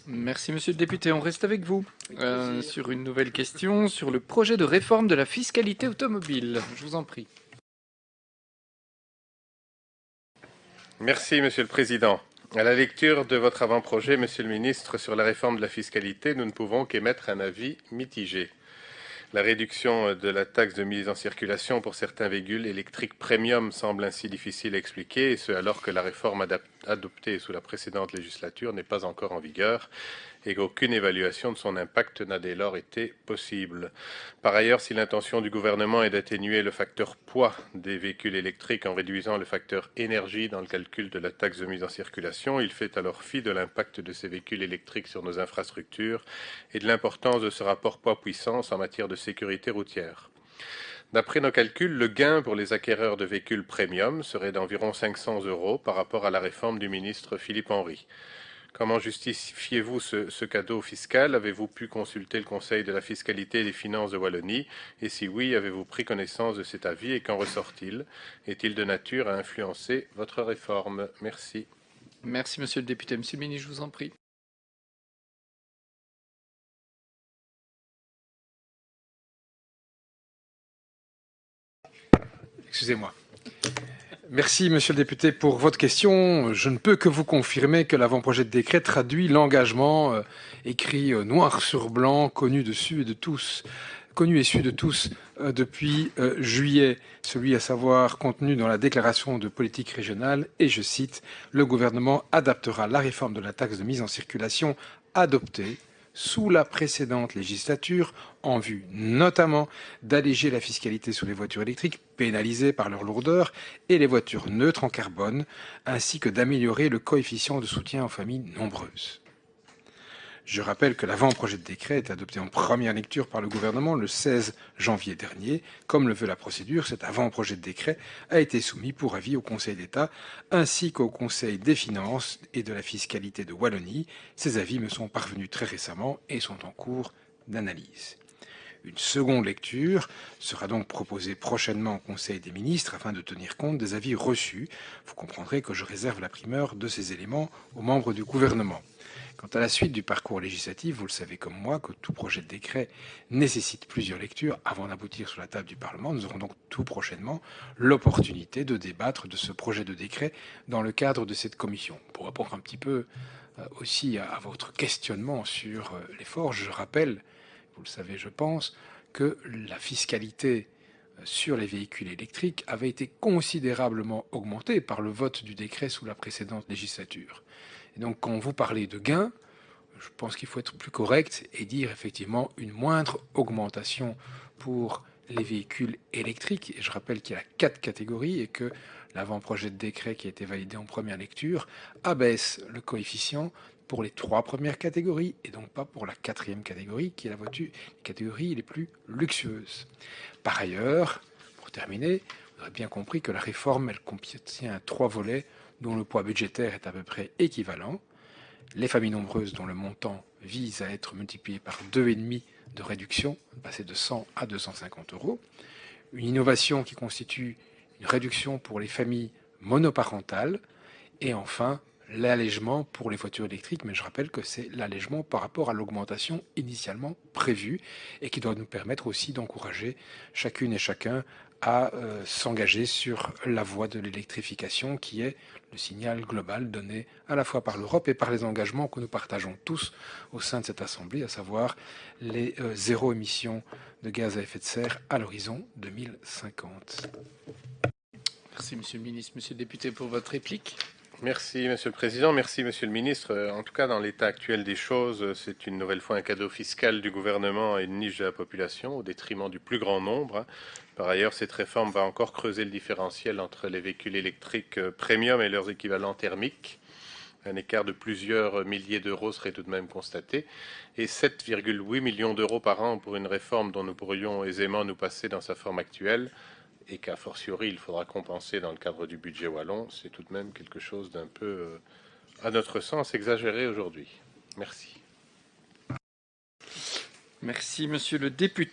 Merci, monsieur le député. On reste avec vous sur une nouvelle question sur le projet de réforme de la fiscalité automobile. Je vous en prie. Merci, Monsieur le Président. À la lecture de votre avant-projet, Monsieur le Ministre, sur la réforme de la fiscalité, nous ne pouvons qu'émettre un avis mitigé. La réduction de la taxe de mise en circulation pour certains véhicules électriques premium semble ainsi difficile à expliquer, et ce alors que la réforme adoptée sous la précédente législature n'est pas encore en vigueur et qu'aucune évaluation de son impact n'a dès lors été possible. Par ailleurs, si l'intention du gouvernement est d'atténuer le facteur poids des véhicules électriques en réduisant le facteur énergie dans le calcul de la taxe de mise en circulation, il fait alors fi de l'impact de ces véhicules électriques sur nos infrastructures et de l'importance de ce rapport poids-puissance en matière de sécurité routière. D'après nos calculs, le gain pour les acquéreurs de véhicules premium serait d'environ 500 € par rapport à la réforme du ministre Philippe Henry. Comment justifiez-vous ce cadeau fiscal? Avez-vous pu consulter le Conseil de la fiscalité et des finances de Wallonie? Et si oui, avez-vous pris connaissance de cet avis et qu'en ressort-il? Est-il de nature à influencer votre réforme? Merci. Merci, monsieur le député. Monsieur le ministre, je vous en prie. Excusez-moi. Merci, monsieur le député, pour votre question. Je ne peux que vous confirmer que l'avant-projet de décret traduit l'engagement écrit noir sur blanc, connu et su de tous depuis juillet, celui à savoir contenu dans la déclaration de politique régionale, et je cite, le gouvernement adaptera la réforme de la taxe de mise en circulation adoptée sous la précédente législature en vue notamment d'alléger la fiscalité sur les voitures électriques pénalisées par leur lourdeur et les voitures neutres en carbone, ainsi que d'améliorer le coefficient de soutien aux familles nombreuses. Je rappelle que l'avant-projet de décret est adopté en première lecture par le gouvernement le 16 janvier dernier. Comme le veut la procédure, cet avant-projet de décret a été soumis pour avis au Conseil d'État ainsi qu'au Conseil des finances et de la fiscalité de Wallonie. Ces avis me sont parvenus très récemment et sont en cours d'analyse. Une seconde lecture sera donc proposée prochainement au Conseil des ministres afin de tenir compte des avis reçus. Vous comprendrez que je réserve la primeur de ces éléments aux membres du gouvernement. Quant à la suite du parcours législatif, vous le savez comme moi que tout projet de décret nécessite plusieurs lectures avant d'aboutir sur la table du Parlement. Nous aurons donc tout prochainement l'opportunité de débattre de ce projet de décret dans le cadre de cette commission. Pour répondre un petit peu aussi à votre questionnement sur l'effort, je rappelle, vous le savez je pense, que la fiscalité sur les véhicules électriques avait été considérablement augmentée par le vote du décret sous la précédente législature. Et donc quand vous parlez de gains, je pense qu'il faut être plus correct et dire effectivement une moindre augmentation pour les véhicules électriques. Et je rappelle qu'il y a 4 catégories et que l'avant-projet de décret qui a été validé en première lecture abaisse le coefficient pour les 3 premières catégories et donc pas pour la 4e catégorie qui est la voiture, les catégories les plus luxueuses. Par ailleurs, pour terminer, vous aurez bien compris que la réforme, elle contient 3 volets dont le poids budgétaire est à peu près équivalent. Les familles nombreuses dont le montant vise à être multiplié par 2,5 de réduction, passer de 100 à 250 €. Une innovation qui constitue une réduction pour les familles monoparentales. Et enfin, l'allègement pour les voitures électriques, mais je rappelle que c'est l'allègement par rapport à l'augmentation initialement prévue et qui doit nous permettre aussi d'encourager chacune et chacun à s'engager sur la voie de l'électrification qui est le signal global donné à la fois par l'Europe et par les engagements que nous partageons tous au sein de cette Assemblée, à savoir les zéro émissions de gaz à effet de serre à l'horizon 2050. Merci, monsieur le ministre. Monsieur le député, pour votre réplique. Merci, Monsieur le Président. Merci, Monsieur le Ministre. En tout cas, dans l'état actuel des choses, c'est une nouvelle fois un cadeau fiscal du gouvernement à une niche de la population au détriment du plus grand nombre. Par ailleurs, cette réforme va encore creuser le différentiel entre les véhicules électriques premium et leurs équivalents thermiques. Un écart de plusieurs milliers d'euros serait tout de même constaté. Et 7,8 millions d'euros par an pour une réforme dont nous pourrions aisément nous passer dans sa forme actuelle, et qu'a fortiori il faudra compenser dans le cadre du budget wallon, c'est tout de même quelque chose d'un peu, à notre sens, exagéré aujourd'hui. Merci. Merci, monsieur le député.